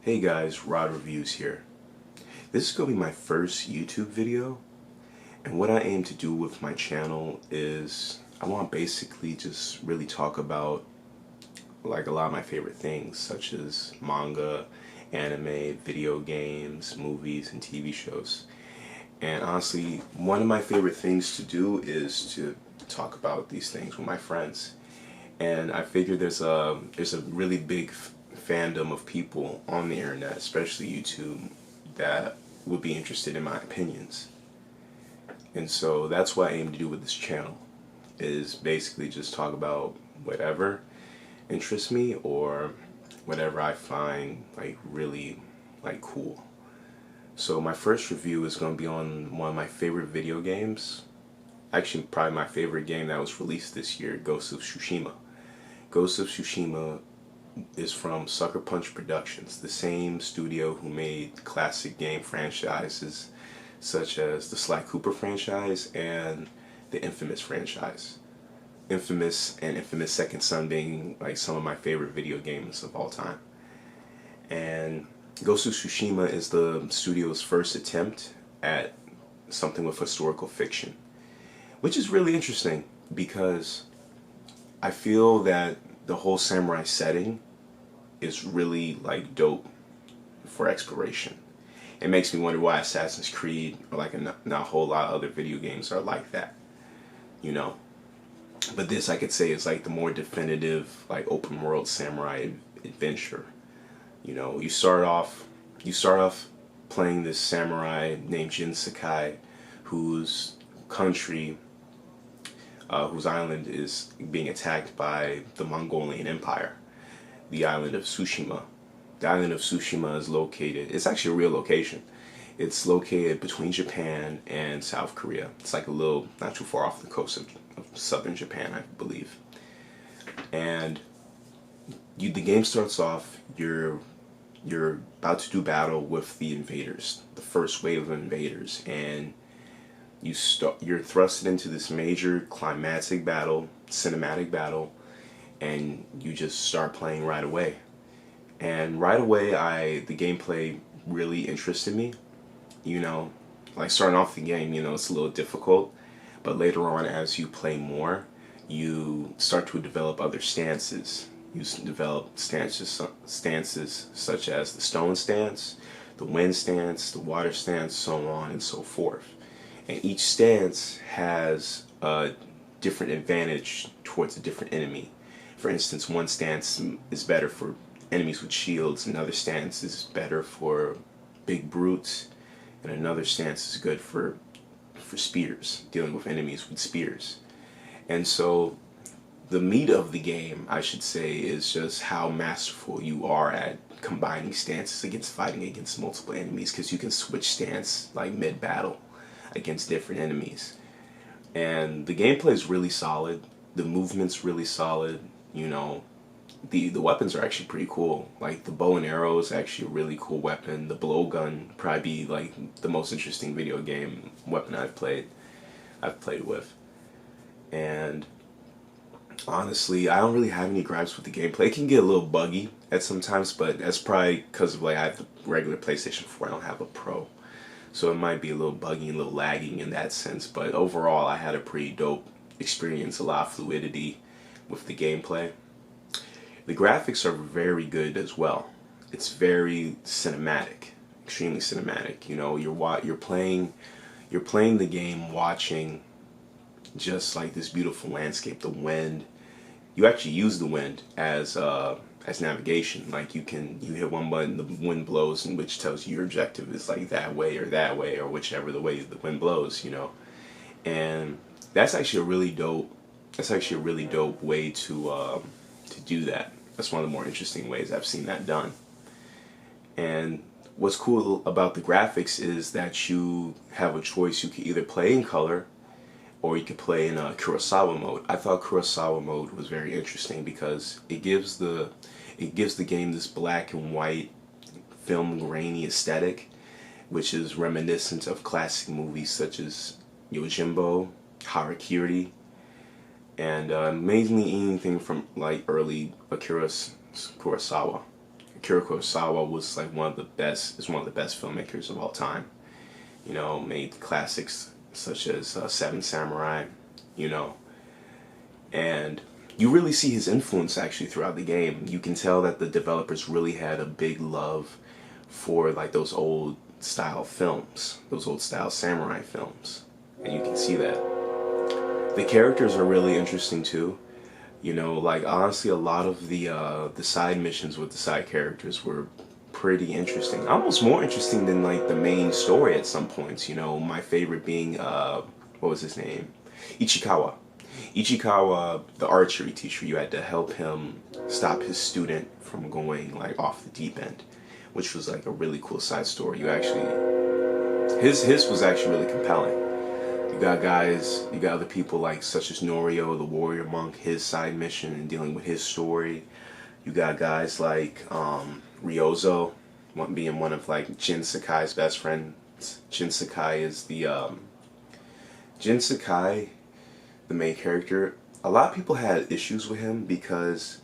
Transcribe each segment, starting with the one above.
Hey guys, Rod Reviews here. This is going to be my first YouTube video, and what I aim to do with my channel is I want to basically just really talk about like a lot of my favorite things such as manga, anime, video games, movies, and TV shows. And honestly, one of my favorite things to do is to talk about these things with my friends. And I figure there's a really big fandom of people on the internet, especially YouTube, that would be interested in my opinions. And so that's what I aim to do with this channel, is basically just talk about whatever interests me or whatever I find like really like cool. So my first review is going to be on one of my favorite video games. Actually, probably my favorite game that was released this year, Ghost of Tsushima. Ghost of Tsushima is from Sucker Punch Productions, the same studio who made classic game franchises such as the Sly Cooper franchise and the Infamous franchise. Infamous and Infamous Second Son being like some of my favorite video games of all time. And Ghost of Tsushima is the studio's first attempt at something with historical fiction, which is really interesting because I feel that the whole samurai setting is really like dope for exploration. It makes me wonder why Assassin's Creed or like not a whole lot of other video games are like that, you know. But this I could say is like the more definitive like open world samurai adventure. You know, you start off playing this samurai named Jin Sakai, whose country whose island is being attacked by the Mongolian Empire, the island of Tsushima. The island of Tsushima is located, it's actually a real location. It's located between Japan and South Korea. It's like a little, not too far off the coast of southern Japan, I believe. And the game starts off, you're about to do battle with the invaders, the first wave of invaders, and you're thrusted into this major climatic battle, cinematic battle, and you just start playing right away. And right away, the gameplay really interested me. You know, like starting off the game, it's a little difficult, but later on, as you play more, you start to develop other stances. You develop stances such as the stone stance, the wind stance, the water stance, so on and so forth. And each stance has a different advantage towards a different enemy. For instance, one stance is better for enemies with shields, another stance is better for big brutes, and another stance is good for spears, dealing with enemies with spears. And so the meat of the game, I should say, is just how masterful you are at combining stances against fighting against multiple enemies, because you can switch stance like mid-battle against different enemies. And the gameplay is really solid. The movement's really solid. The weapons are actually pretty cool. Like the bow and arrow is actually a really cool weapon. The blowgun probably be like the most interesting video game weapon I've played with. And honestly, I don't really have any gripes with the gameplay. It can get a little buggy at sometimes, but that's probably because of like I have the regular PlayStation 4. I don't have a Pro. So it might be a little buggy and a little lagging in that sense, but overall I had a pretty dope experience, a lot of fluidity with the gameplay. The graphics are very good as well. It's very cinematic, extremely cinematic. You're playing the game watching just like this beautiful landscape, the wind. You actually use the wind as navigation. Like you hit one button, the wind blows, and which tells you your objective is like that way or whichever the way the wind blows, And that's actually a really dope. That's actually a really dope way to do that. That's one of the more interesting ways I've seen that done. And what's cool about the graphics is that you have a choice. You can either play in color or you could play in Kurosawa mode. I thought Kurosawa mode was very interesting because it gives the game this black and white film grainy aesthetic, which is reminiscent of classic movies such as Yojimbo, Harakiri, and mainly anything from like early Akira Kurosawa. Akira Kurosawa was like one of the best filmmakers of all time. You know, made classics such as Seven Samurai, you know, and you really see his influence actually throughout the game. You can tell that the developers really had a big love for like those old style films, those old style samurai films, and you can see that. The characters are really interesting too. You know, like honestly, a lot of the side missions with the side characters were pretty interesting. Almost more interesting than like the main story at some points. You know, my favorite being what was his name? Ichikawa. Ichikawa, the archery teacher. You had to help him stop his student from going like off the deep end, which was like a really cool side story. You actually, his was actually really compelling. You got guys, you got other people like such as Norio, the warrior monk, his side mission and dealing with his story. You got guys like Ryozo, being one of like Jin Sakai's best friends. Jin Sakai is Jin Sakai, the main character. A lot of people had issues with him because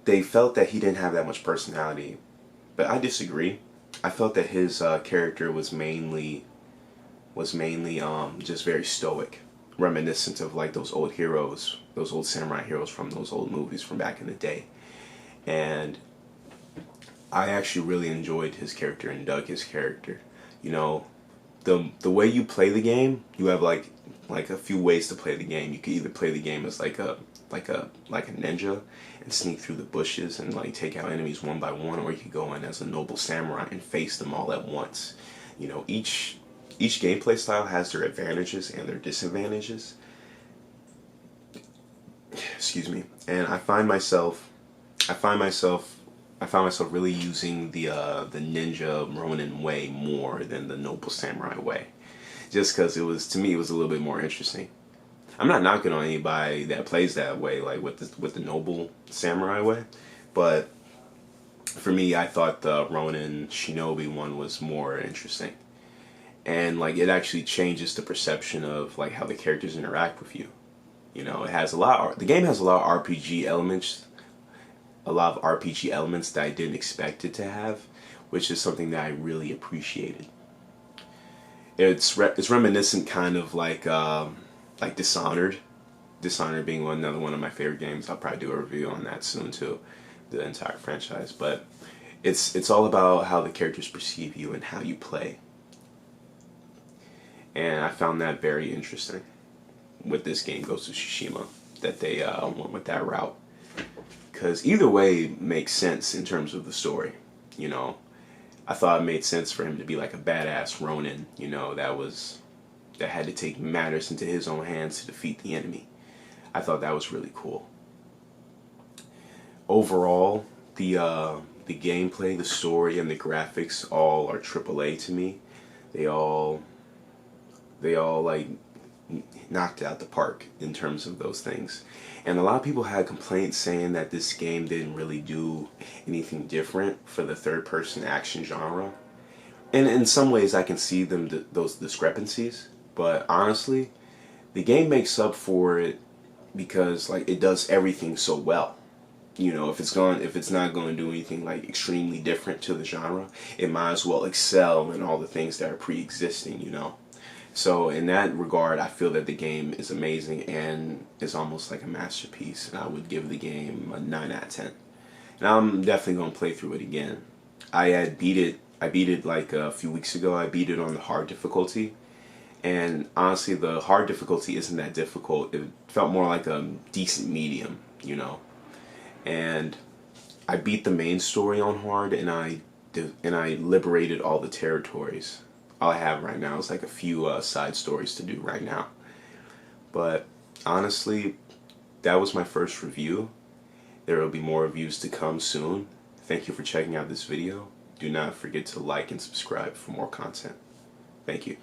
they felt that he didn't have that much personality, but I disagree. I felt that his character was mainly just very stoic, reminiscent of like those old heroes, those old samurai heroes from those old movies from back in the day. And I actually really enjoyed his character and dug his character. You know, the way you play the game, you have like a few ways to play the game. You could either play the game as like a ninja and sneak through the bushes and like take out enemies one by one, or you could go in as a noble samurai and face them all at once. You know, each gameplay style has their advantages and their disadvantages. Excuse me. And I found myself really using the ninja Ronin way more than the noble samurai way, just because to me it was a little bit more interesting. I'm not knocking on anybody that plays that way, like with the noble samurai way, but for me, I thought the Ronin Shinobi one was more interesting. And like it actually changes the perception of like how the characters interact with you. You know, the game has a lot of RPG elements, that I didn't expect it to have, which is something that I really appreciated. It's reminiscent kind of like Dishonored. Dishonored being another one of my favorite games. I'll probably do a review on that soon too, the entire franchise. But it's all about how the characters perceive you and how you play. And I found that very interesting with this game, Ghost of Tsushima, that they went with that route. Because either way makes sense in terms of the story. You know, I thought it made sense for him to be like a badass Ronin, you know, that had to take matters into his own hands to defeat the enemy. I thought that was really cool. Overall, the gameplay, the story, and the graphics all are AAA to me. They all like knocked out the park in terms of those things. And a lot of people had complaints saying that this game didn't really do anything different for the third-person action genre. And in some ways I can see those discrepancies, but honestly, the game makes up for it because like it does everything so well. You know, if it's not going to do anything like extremely different to the genre, it might as well excel in all the things that are pre-existing, you know. So in that regard, I feel that the game is amazing and is almost like a masterpiece. And I would give the game a 9 out of 10. And I'm definitely going to play through it again. I beat it like a few weeks ago. I beat it on the hard difficulty. And honestly, the hard difficulty isn't that difficult. It felt more like a decent medium, you know. And I beat the main story on hard, and I liberated all the territories. All I have right now is like a few side stories to do right now. But honestly, that was my first review. There will be more reviews to come soon. Thank you for checking out this video. Do not forget to like and subscribe for more content. Thank you.